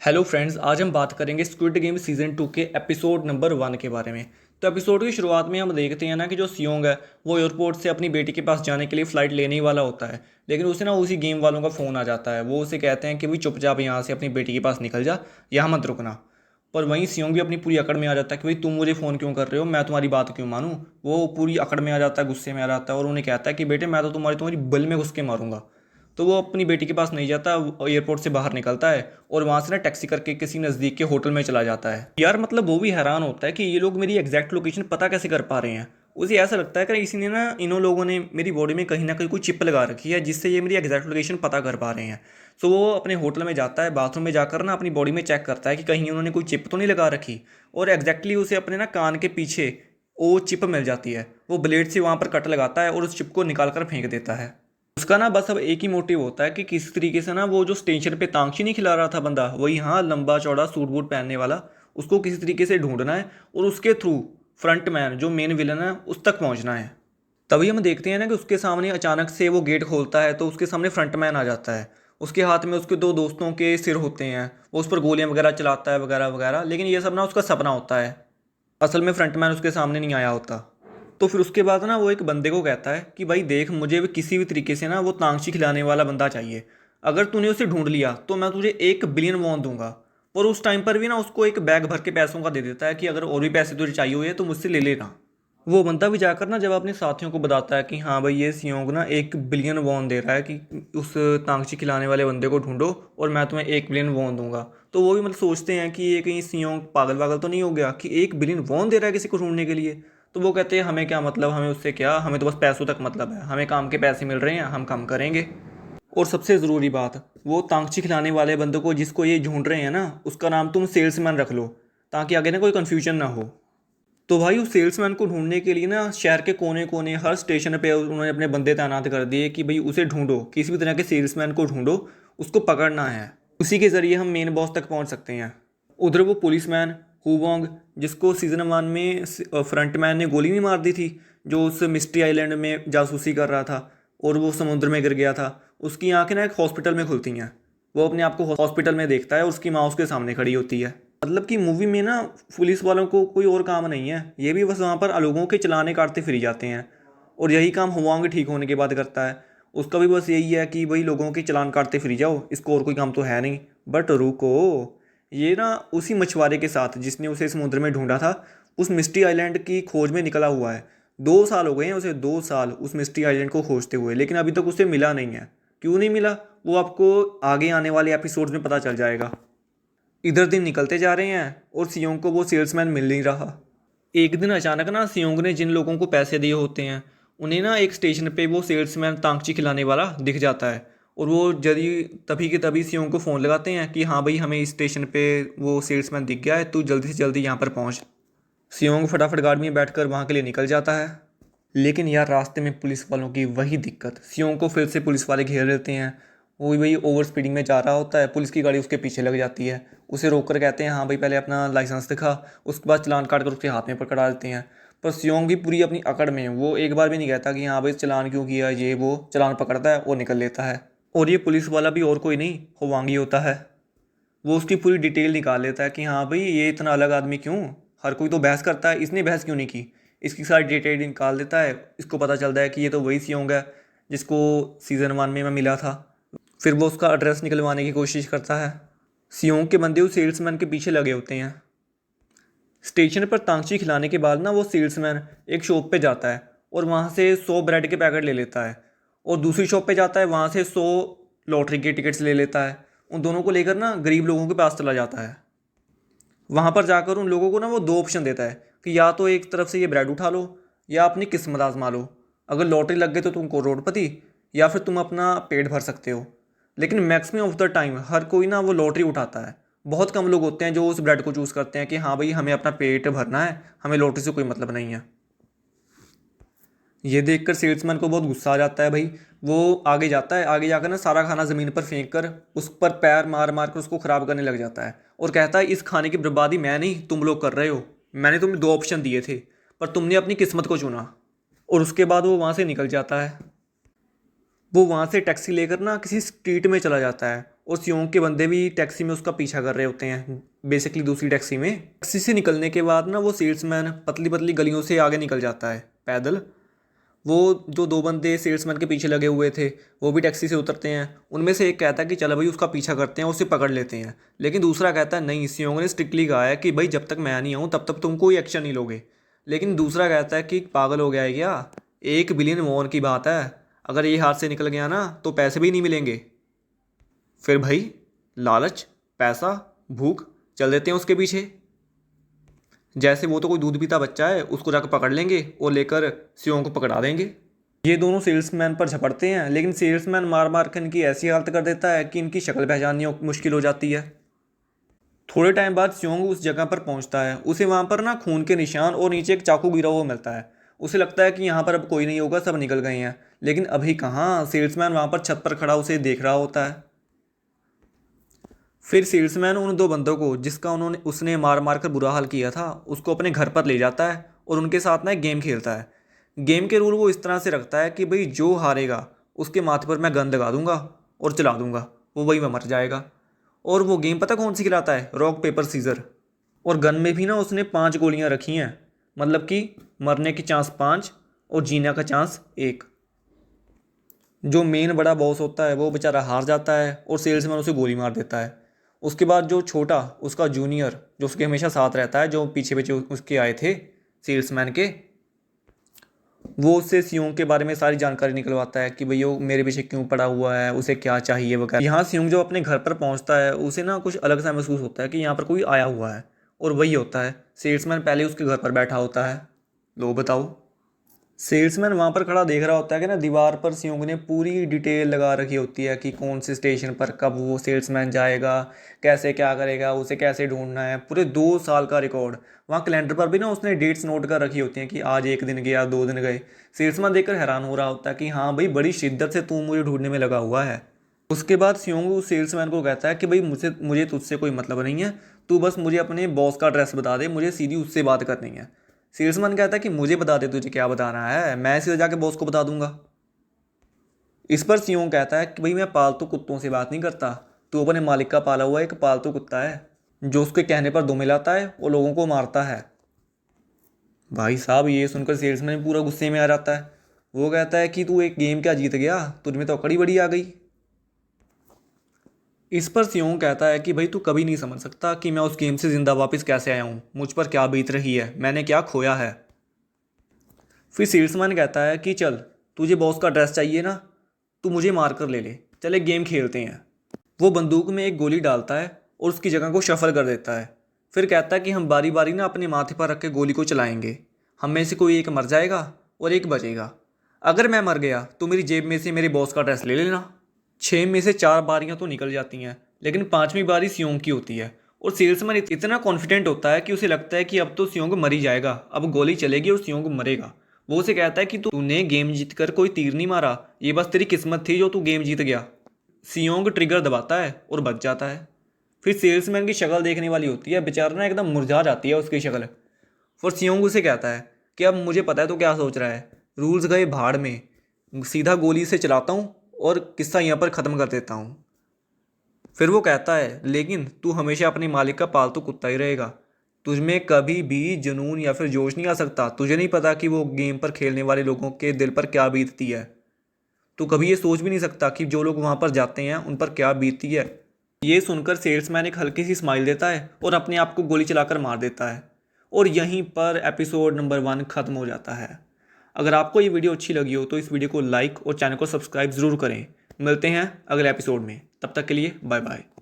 Hello friends, आज हम बात करेंगे स्क्विड गेम सीजन 2 के एपिसोड नंबर 1 के बारे में। तो एपिसोड की शुरुआत में हम देखते हैं ना कि जो सियोंग है वो एयरपोर्ट से अपनी बेटी के पास जाने के लिए फ़्लाइट लेने ही वाला होता है। लेकिन उसे ना उसी गेम वालों का फ़ोन आ जाता है। वो उसे कहते हैं कि भाई चुपचाप यहाँ से अपनी बेटी के पास निकल जा, यहाँ मत रुकना। पर वहीं सियोंग भी अपनी पूरी अकड़ में आ जाता है कि भाई तुम मुझे फ़ोन क्यों कर रहे हो, मैं तुम्हारी बात क्यों मानूँ। वो पूरी अकड़ में आ जाता है, गुस्से में आ जाता है और उन्हें कहता है कि बेटे मैं तो तुम्हारी तुम्हारी बल में घुस के मारूंगा। तो वो अपनी बेटी के पास नहीं जाता, वो एयरपोर्ट से बाहर निकलता है और वहाँ से ना टैक्सी करके किसी नज़दीक के होटल में चला जाता है। यार मतलब वो भी हैरान होता है कि ये लोग मेरी एग्जैक्ट लोकेशन पता कैसे कर पा रहे हैं। उसे ऐसा लगता है कि इसी ने ना इन्हों लोगों ने मेरी बॉडी में कहीं ना कहीं कोई चिप लगा रखी है जिससे ये मेरी एग्जैक्ट लोकेशन पता कर पा रहे हैं। सो वो अपने होटल में जाता है, बाथरूम में जाकर ना अपनी बॉडी में चेक करता है कि कहीं उन्होंने कोई चिप तो नहीं लगा रखी। और एग्जैक्टली उसे अपने ना कान के पीछे वो चिप मिल जाती है। वो ब्लेड से वहाँ पर कट लगाता है और उस चिप को निकाल कर फेंक देता है। उसका ना बस अब एक ही मोटिव होता है कि किसी तरीके से ना वो जो स्टेशन पे तांगची नहीं खिला रहा था बंदा, वही हाँ लंबा चौड़ा सूट बूट पहनने वाला, उसको किसी तरीके से ढूंढना है और उसके थ्रू फ्रंट मैन जो मेन विलन है उस तक पहुंचना है। तभी हम देखते हैं ना कि उसके सामने अचानक से वो गेट खोलता है तो उसके सामने फ्रंट मैन आ जाता है। उसके हाथ में उसके दो दोस्तों के सिर होते हैं, वो उस पर गोलियां वगैरह चलाता है वगैरह वगैरह, लेकिन ये सब ना उसका सपना होता है। असल में फ्रंट मैन उसके सामने नहीं आया होता। तो फिर उसके बाद ना वो एक बंदे को कहता है कि भाई देख, मुझे भी किसी भी तरीके से ना वो तांगची खिलाने वाला बंदा चाहिए। अगर तूने उसे ढूंढ लिया तो मैं तुझे 1 बिलियन वॉन दूंगा। और उस टाइम पर भी ना उसको एक बैग भर के पैसों का दे देता है कि अगर और भी पैसे तुझे चाहिए हुए तो मुझसे ले लेना। वो बंदा भी जाकर ना जब अपने साथियों को बताता है कि हाँ भाई ये सियोंग ना 1 बिलियन वॉन दे रहा है कि उस तांगची खिलाने वाले बंदे को ढूंढो और मैं तुम्हें 1 बिलियन वॉन दूंगा। तो वो भी मतलब सोचते हैं कि ये कहीं सियोंग पागल वागल तो नहीं हो गया कि 1 बिलियन वॉन दे रहा है किसी को ढूंढने के लिए। तो वो कहते हैं हमें क्या मतलब, हमें उससे क्या, हमें तो बस पैसों तक मतलब है, हमें काम के पैसे मिल रहे हैं, हम काम करेंगे। और सबसे ज़रूरी बात, वो तांगची खिलाने वाले बंदे को जिसको ये ढूंढ रहे हैं ना उसका नाम तुम सेल्समैन रख लो, ताकि आगे ना कोई कन्फ्यूजन ना हो। तो भाई उस सेल्समैन को ढूंढने के लिए ना शहर के कोने कोने हर स्टेशन पे उन्होंने अपने बंदे तैनात कर दिए कि भाई उसे ढूंढो, किसी भी तरह के सेल्समैन को ढूंढो, उसको पकड़ना है। उसी के ज़रिए हम मेन बॉस तक पहुंच सकते हैं। उधर वो पुलिसमैन हुवोंग, जिसको सीजन 1 में फ्रंटमैन ने गोली नहीं मार दी थी, जो उस मिस्ट्री आइलैंड में जासूसी कर रहा था और वो समुद्र में गिर गया था, उसकी आंखें ना एक हॉस्पिटल में खुलती हैं। वो अपने आप को हॉस्पिटल में देखता है और उसकी माँ उसके सामने खड़ी होती है। मतलब कि मूवी में ना पुलिस वालों को कोई और काम नहीं है, ये भी बस वहाँ पर लोगों के चलाने काटते फिर जाते हैं। और यही काम हुआंग ठीक होने के बाद करता है। उसका भी बस यही है कि भाई लोगों के चालान काटते फिर जाओ, इसको और कोई काम तो है नहीं। बट रुको, ये ना उसी मछुआरे के साथ जिसने उसे समुद्र में ढूंढा था, उस मिस्ट्री आइलैंड की खोज में निकला हुआ है। 2 साल हो गए हैं उसे, 2 साल उस मिस्ट्री आइलैंड को खोजते हुए, लेकिन अभी तक उसे मिला नहीं है। क्यों नहीं मिला वो आपको आगे आने वाले एपिसोड्स में पता चल जाएगा। इधर दिन निकलते जा रहे हैं और सियोंग को वो सेल्समैन मिल नहीं रहा। एक दिन अचानक ना सियोंग ने जिन लोगों को पैसे दिए होते हैं उन्हें ना एक स्टेशन पे वो सेल्समैन तांगची खिलाने वाला दिख जाता है। और वो जल्दी तभी के तभी सियोंग को फ़ोन लगाते हैं कि हाँ भाई हमें इस स्टेशन पे वो सेल्समैन दिख गया है, तू जल्दी से जल्दी यहाँ पर पहुँच। सियोंग फटाफट गाड़ी में बैठकर वहाँ के लिए निकल जाता है। लेकिन यार रास्ते में पुलिस वालों की वही दिक्कत, सियोंग को फिर से पुलिस वाले घेर लेते हैं। वो भाई ओवर स्पीडिंग में जा रहा होता है, पुलिस की गाड़ी उसके पीछे लग जाती है। उसे रोक कर कहते हैं हाँ भाई पहले अपना लाइसेंस दिखा। उसके बाद चालान काट कर उसके हाथ में पकड़ा देते हैं। पर सियोंग भी पूरी अपनी अकड़ में, वो एक बार भी नहीं कहता कि हाँ भाई चालान क्यों किया, ये वो चालान पकड़ता है और निकल लेता है। और ये पुलिस वाला भी और कोई नहीं, हुवांगी होता है। वो उसकी पूरी डिटेल निकाल लेता है कि हाँ भाई ये इतना अलग आदमी क्यों, हर कोई तो बहस करता है, इसने बहस क्यों नहीं की। इसकी सारी डिटेल निकाल देता है। इसको पता चलता है कि ये तो वही सियोंग है जिसको सीज़न 1 में मैं मिला था। फिर वो उसका एड्रेस निकलवाने की कोशिश करता है। सियोंग के बंदे उस सेल्समैन के पीछे लगे होते हैं। स्टेशन पर तांगची खिलाने के बाद ना वो सेल्समैन एक शॉप पे जाता है और वहाँ से 100 ब्रेड के पैकेट ले लेता है। और दूसरी शॉप पे जाता है, वहाँ से 100 लॉटरी के टिकट्स ले लेता है। उन दोनों को लेकर ना गरीब लोगों के पास चला जाता है। वहाँ पर जाकर उन लोगों को ना वो 2 ऑप्शन देता है कि या तो एक तरफ से ये ब्रेड उठा लो या अपनी किस्मत आजमा लो। अगर लॉटरी लग गई तो तुम करोड़पति, या फिर तुम अपना पेट भर सकते हो। लेकिन मैक्सिमम ऑफ द टाइम हर कोई ना वो लॉटरी उठाता है। बहुत कम लोग होते हैं जो उस ब्रेड को चूज़ करते हैं कि हाँ भाई हमें अपना पेट भरना है, हमें लॉटरी से कोई मतलब नहीं है। ये देखकर सेल्समैन को बहुत गुस्सा आ जाता है भाई। वो आगे जाता है, आगे जाकर ना सारा खाना ज़मीन पर फेंक कर उस पर पैर मार मार कर उसको ख़राब करने लग जाता है। और कहता है इस खाने की बर्बादी मैं नहीं तुम लोग कर रहे हो, मैंने तुम्हें 2 ऑप्शन दिए थे पर तुमने अपनी किस्मत को चुना। और उसके बाद वो वहाँ से निकल जाता है। वो वहाँ से टैक्सी लेकर ना किसी स्ट्रीट में चला जाता है और सियोंग के बंदे भी टैक्सी में उसका पीछा कर रहे होते हैं, बेसिकली दूसरी टैक्सी में। टैक्सी से निकलने के बाद ना वो सेल्समैन पतली पतली गलियों से आगे निकल जाता है पैदल। वो जो दो बंदे सेल्समैन के पीछे लगे हुए थे वो भी टैक्सी से उतरते हैं। उनमें से एक कहता है कि चलो भाई उसका पीछा करते हैं, उसे पकड़ लेते हैं। लेकिन दूसरा कहता है नहीं, सियोंग ने स्ट्रिक्टली कहा है कि भाई जब तक मैं नहीं आऊँ तब तक तुम कोई एक्शन नहीं लोगे। लेकिन दूसरा कहता है कि पागल हो गया है क्या, 1 बिलियन वॉन की बात है, अगर ये हाथ से निकल गया ना तो पैसे भी नहीं मिलेंगे। फिर भाई लालच, पैसा, भूख, चल देते हैं उसके पीछे। जैसे वो तो कोई दूध पीता बच्चा है, उसको जाकर पकड़ लेंगे और लेकर सियोंग को पकड़ा देंगे। ये दोनों सेल्समैन पर झपटते हैं, लेकिन सेल्समैन मार मार कर इनकी ऐसी हालत कर देता है कि इनकी शक्ल पहचाननी मुश्किल हो जाती है। थोड़े टाइम बाद सियोंग उस जगह पर पहुंचता है। उसे वहां पर ना खून के निशान और नीचे एक चाकू गिरा हुआ मिलता है। उसे लगता है कि यहाँ पर अब कोई नहीं होगा, सब निकल गए हैं। लेकिन अभी कहाँ, सेल्समैन वहां पर छत पर खड़ा उसे देख रहा होता है। फिर सेल्समैन उन दो बंदों को जिसका उसने मार मार कर बुरा हाल किया था उसको अपने घर पर ले जाता है और उनके साथ ना एक गेम खेलता है। गेम के रूल वो इस तरह से रखता है कि भाई जो हारेगा उसके माथे पर मैं गन लगा दूंगा और चला दूंगा, वो वही में मर जाएगा। और वो गेम पता कौन सी खिलाता है, रॉक पेपर सीजर। और गन में भी ना उसने 5 गोलियां रखी हैं, मतलब कि मरने की चांस 5 और जीने का चांस 1। जो मेन बड़ा बॉस होता है वो बेचारा हार जाता है और सेल्समैन उसे गोली मार देता है। उसके बाद जो छोटा उसका जूनियर जो उसके हमेशा साथ रहता है, जो पीछे पीछे उसके आए थे सेल्समैन के, वो उससे सियोंग के बारे में सारी जानकारी निकलवाता है कि भैया वो मेरे पीछे क्यों पड़ा हुआ है, उसे क्या चाहिए वगैरह। यहाँ सियोंग जो अपने घर पर पहुँचता है उसे ना कुछ अलग सा महसूस होता है कि यहाँ पर कोई आया हुआ है। और वही होता है, सेल्समैन पहले उसके घर पर बैठा होता है। लो बताओ। सेल्समैन वहाँ पर खड़ा देख रहा होता है कि ना दीवार पर सियोंग ने पूरी डिटेल लगा रखी होती है कि कौन से स्टेशन पर कब वो सेल्समैन जाएगा, कैसे क्या करेगा, उसे कैसे ढूंढना है, पूरे 2 साल का रिकॉर्ड। वहाँ कैलेंडर पर भी ना उसने डेट्स नोट कर रखी होती हैं कि आज 1 दिन गया, 2 दिन गए। सेल्समैन देखकर हैरान हो रहा होता है कि हाँ भाई बड़ी शिद्दत से तू मुझे ढूंढने में लगा हुआ है। उसके बाद सियोंग उस सेल्समैन को कहता है कि भाई मुझे मुझे तुझसे कोई मतलब नहीं है, तू बस मुझे अपने बॉस का एड्रेस बता दे, मुझे सीधी उससे बात करनी है। सेल्समैन कहता है कि मुझे बता दे तुझे क्या बताना है, मैं सीधे जाके बॉस को बता दूंगा। इस पर सियोंग कहता है कि भाई मैं पालतू कुत्तों से बात नहीं करता, तू अपने मालिक का पाला हुआ एक पालतू कुत्ता है जो उसके कहने पर दो मिलाता है और लोगों को मारता है। भाई साहब ये सुनकर सेल्समैन पूरा गुस्से में आ जाता है। वो कहता है कि तू एक गेम क्या जीत गया, तुझमें तो अकड़ी बड़ी आ गई। इस पर सियोंग कहता है कि भाई तू कभी नहीं समझ सकता कि मैं उस गेम से ज़िंदा वापस कैसे आया हूँ, मुझ पर क्या बीत रही है, मैंने क्या खोया है। फिर सेल्समैन कहता है कि चल तुझे बॉस का एड्रेस चाहिए ना, तू मुझे मार कर ले ले, चल एक गेम खेलते हैं। वो बंदूक में एक गोली डालता है और उसकी जगह को शफल कर देता है। फिर कहता है कि हम बारी बारी ना अपने माथे पर रख के गोली को चलाएंगे, हम में से कोई एक मर जाएगा और एक बचेगा। अगर मैं मर गया तो मेरी जेब में से मेरे बॉस का एड्रेस ले लेना। 6 में से 4 बारियां तो निकल जाती हैं, लेकिन 5वीं बारी सियोंग की होती है। और सेल्समैन इतना कॉन्फिडेंट होता है कि उसे लगता है कि अब तो सियोंग मर ही जाएगा, अब गोली चलेगी और सियोंग मरेगा। वो उसे कहता है कि तूने गेम जीत कर कोई तीर नहीं मारा, ये बस तेरी किस्मत थी जो तू गेम जीत गया। सियोंग ट्रिगर दबाता है और बच जाता है। फिर सेल्समैन की शक्ल देखने वाली होती है, बेचारा ना एकदम मुरझा जाती है उसकी शक्ल। फिर सियोंग उसे कहता है कि अब मुझे पता है तो क्या सोच रहा है, रूल्स गए भाड़ में, सीधा गोली से चलाता हूँ और किस्सा यहाँ पर ख़त्म कर देता हूँ। फिर वो कहता है लेकिन तू हमेशा अपने मालिक का पालतू कुत्ता ही रहेगा, तुझमें कभी भी जुनून या फिर जोश नहीं आ सकता। तुझे नहीं पता कि वो गेम पर खेलने वाले लोगों के दिल पर क्या बीतती है, तू कभी ये सोच भी नहीं सकता कि जो लोग वहाँ पर जाते हैं उन पर क्या बीतती है। ये सुनकर सेल्समैन एक हल्की सी स्माइल देता है और अपने आप को गोली चलाकर मार देता है। और यहीं पर एपिसोड नंबर 1 ख़त्म हो जाता है। अगर आपको ये वीडियो अच्छी लगी हो तो इस वीडियो को लाइक और चैनल को सब्सक्राइब ज़रूर करें। मिलते हैं अगले एपिसोड में, तब तक के लिए बाय बाय।